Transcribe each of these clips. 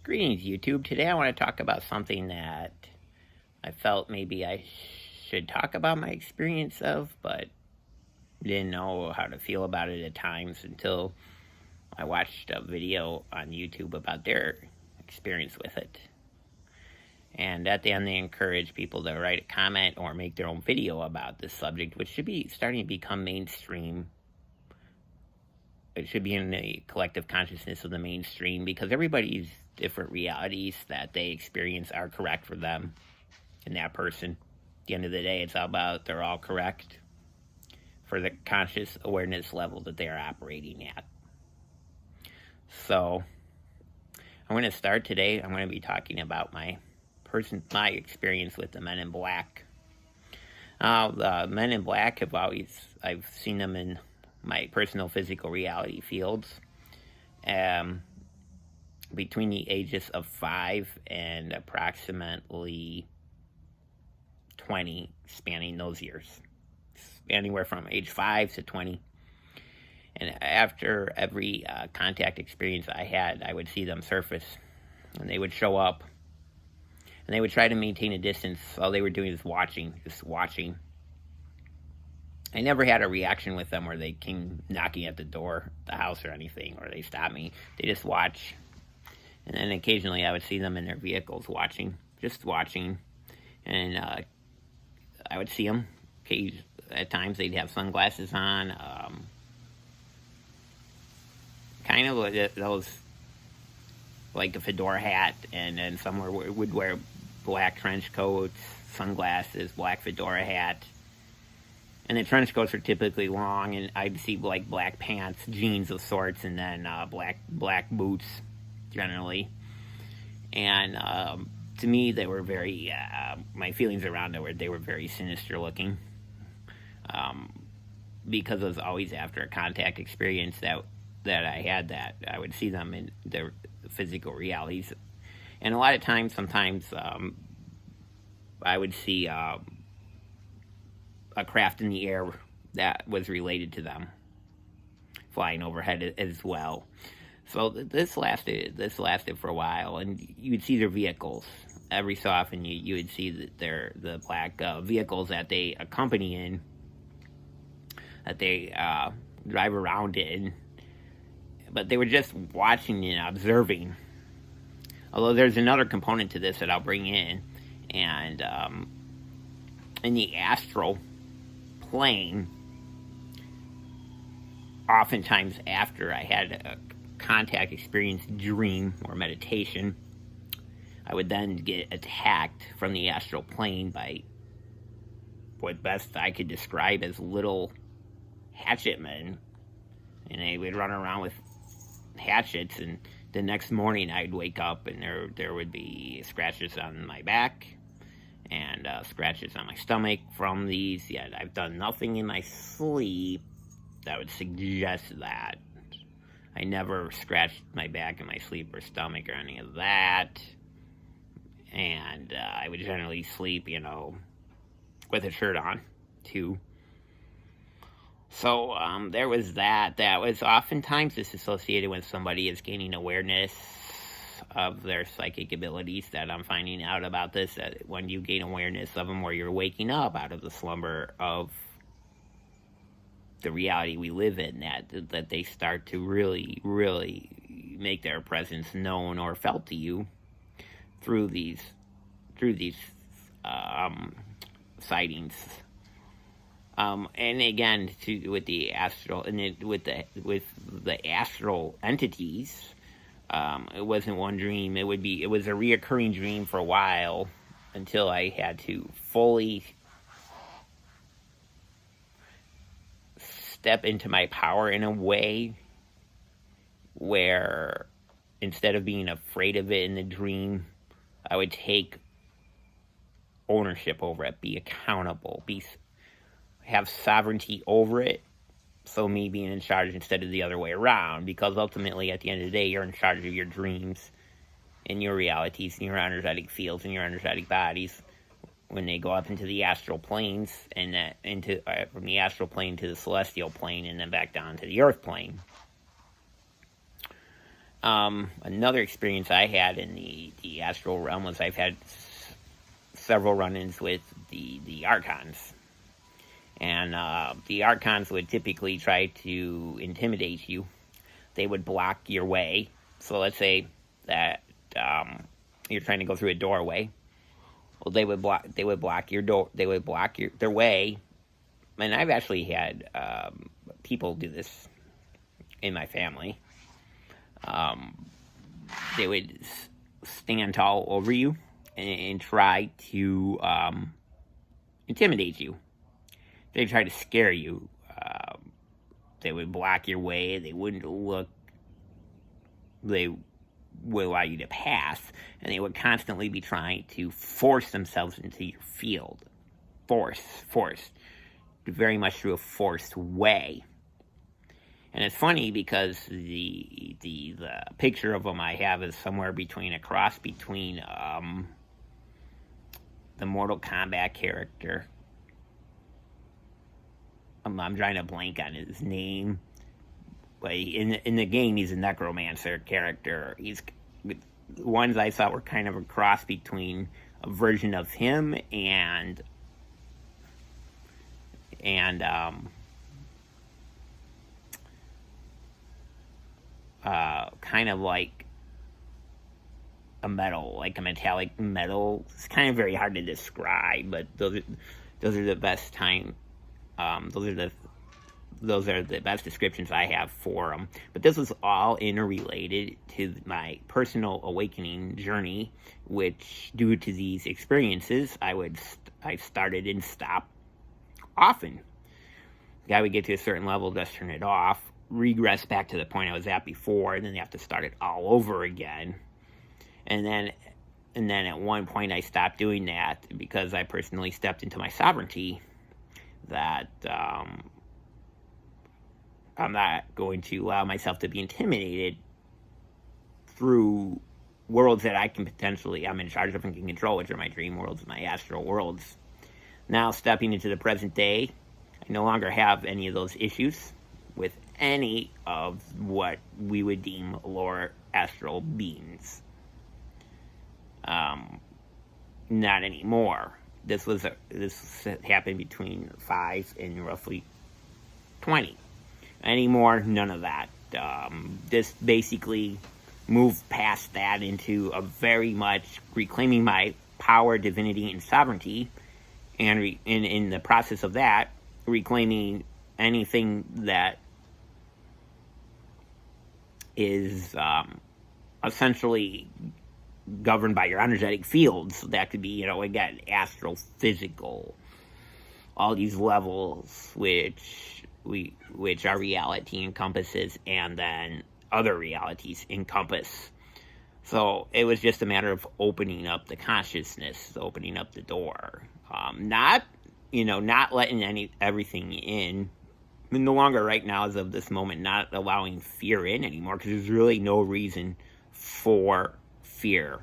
Greetings, YouTube. Today I want to talk about something that I felt maybe I should talk about my experience of, but didn't know how to feel about it at times until I watched a video on YouTube about their experience with it. And at the end, they encourage people to write a comment or make their own video about this subject, which should be starting to become mainstream. It should be in the collective consciousness of the mainstream, because everybody's different realities that they experience are correct for them and that person. At the end of the day, it's all about they're all correct for the conscious awareness level that they are operating at. So I'm going to start today. I'm going to be talking about my experience with the Men in Black. The Men in Black I've seen them in my personal physical reality fields. Between the ages of 5 and approximately 20, spanning those years. Anywhere from age 5 to 20. And after every contact experience I had, I would see them surface. And they would show up. And they would try to maintain a distance. All they were doing is just watching. I never had a reaction with them where they came knocking at the door, the house, or anything, or they stopped me. They just watch. And then occasionally I would see them in their vehicles just watching. And I would see them. At times they'd have sunglasses on. Kind of those, like a fedora hat. And then some would wear black trench coats, sunglasses, black fedora hat. And the trench coats are typically long, and I'd see like black pants, jeans of sorts, and then black boots, generally. And to me, they were very, my feelings around it were they were very sinister looking. Because it was always after a contact experience that I had that I would see them in their physical realities. And a lot of times, sometimes I would see a craft in the air that was related to them flying overhead as well. So this lasted for a while, and you would see their vehicles every so often. You would see that the black vehicles that they accompany in, that they drive around in, but they were just watching and observing. Although there's another component to this that I'll bring in, and in the astral plane, oftentimes after I had a contact experience, dream, or meditation, I would then get attacked from the astral plane by what best I could describe as little hatchet men. And they would run around with hatchets, and the next morning I'd wake up and there would be scratches on my back and scratches on my stomach from these. Yet I've done nothing in my sleep that would suggest that. I never scratched my back in my sleep or stomach or any of that. And I would generally sleep, with a shirt on, too. So there was that. That was oftentimes disassociated when somebody is gaining awareness of their psychic abilities. That I'm finding out about this, that when you gain awareness of them, where you're waking up out of the slumber of the reality we live in, that they start to really, really make their presence known or felt to you through these sightings. And again, with the astral with the astral entities, it wasn't one dream. It was a reoccurring dream for a while until I had to fully step into my power in a way where, instead of being afraid of it in the dream, I would take ownership over it, be accountable, have sovereignty over it. So me being in charge instead of the other way around, because ultimately at the end of the day, you're in charge of your dreams and your realities and your energetic fields and your energetic bodies when they go up into the astral planes, and from the astral plane to the celestial plane, and then back down to the earth plane. Another experience I had in the astral realm was I've had several run-ins with the archons. And the archons would typically try to intimidate you. They would block your way. So let's say that you're trying to go through a doorway. Well, they would block your door. They would block their way. And I've actually had people do this in my family. They would stand tall over you and try to intimidate you. They try to scare you. They would block your way. They wouldn't look. They would allow you to pass, and they would constantly be trying to force themselves into your field. Force. Very much through a forced way. And it's funny because the picture of them I have is somewhere between a cross between the Mortal Kombat character. I'm trying to blank on his name. But in the game, he's a necromancer character. The ones I saw were kind of a cross between a version of him and kind of like a metallic metal. It's kind of very hard to describe, but those are the best time. Those are the best descriptions I have for them. But this was all interrelated to my personal awakening journey, which, due to these experiences, I started and stopped often. I would get to a certain level, just turn it off, regress back to the point I was at before, and then you have to start it all over again. And then at one point I stopped doing that because I personally stepped into my sovereignty that I'm not going to allow myself to be intimidated through worlds that I'm in charge of and can control, which are my dream worlds, my astral worlds. Now, stepping into the present day, I no longer have any of those issues with any of what we would deem lower astral beings. Not anymore. This happened between 5 and roughly 20. Anymore, none of that. This basically moved past that into a very much reclaiming my power, divinity, and sovereignty, and in the process of that, reclaiming anything that is essentially governed by your energetic fields. That could be, again, astral, physical, all these levels which our reality encompasses, and then other realities encompass. So it was just a matter of opening up the consciousness, opening up the door, not letting everything in. No longer right now, as of this moment, not allowing fear in anymore, because there's really no reason for fear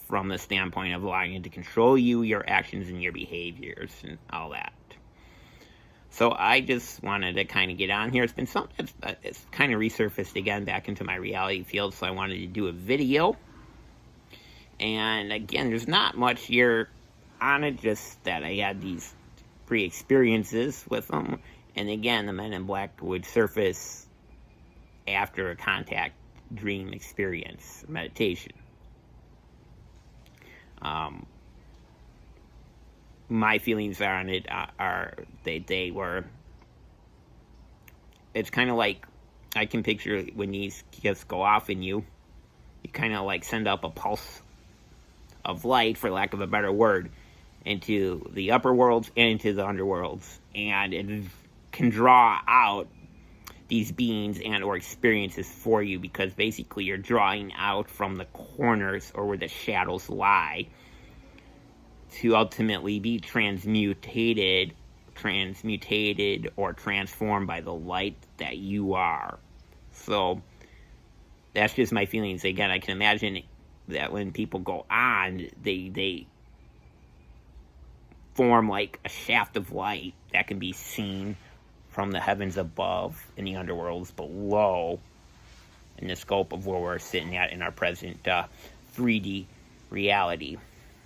from the standpoint of allowing it to control you, your actions, and your behaviors, and all that. So I just wanted to kind of get on here. It's been something it's kind of resurfaced again back into my reality field, so I wanted to do a video. And again, there's not much here on it, just that I had these pre-experiences with them. And again, the Men in Black would surface after a contact dream experience, meditation. My feelings on it are they were, it's kind of like, I can picture when these gifts go off in you, you kind of like send up a pulse of light, for lack of a better word, into the upper worlds and into the underworlds, and it can draw out these beings and or experiences for you, because basically you're drawing out from the corners or where the shadows lie to ultimately be transmutated or transformed by the light that you are. So that's just my feelings. Again, I can imagine that when people go on, they form like a shaft of light that can be seen from the heavens above and the underworlds below, in the scope of where we're sitting at in our present 3D reality.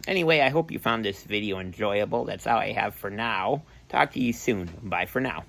Anyway, I hope you found this video enjoyable. That's all I have for now. Talk to you soon. Bye for now.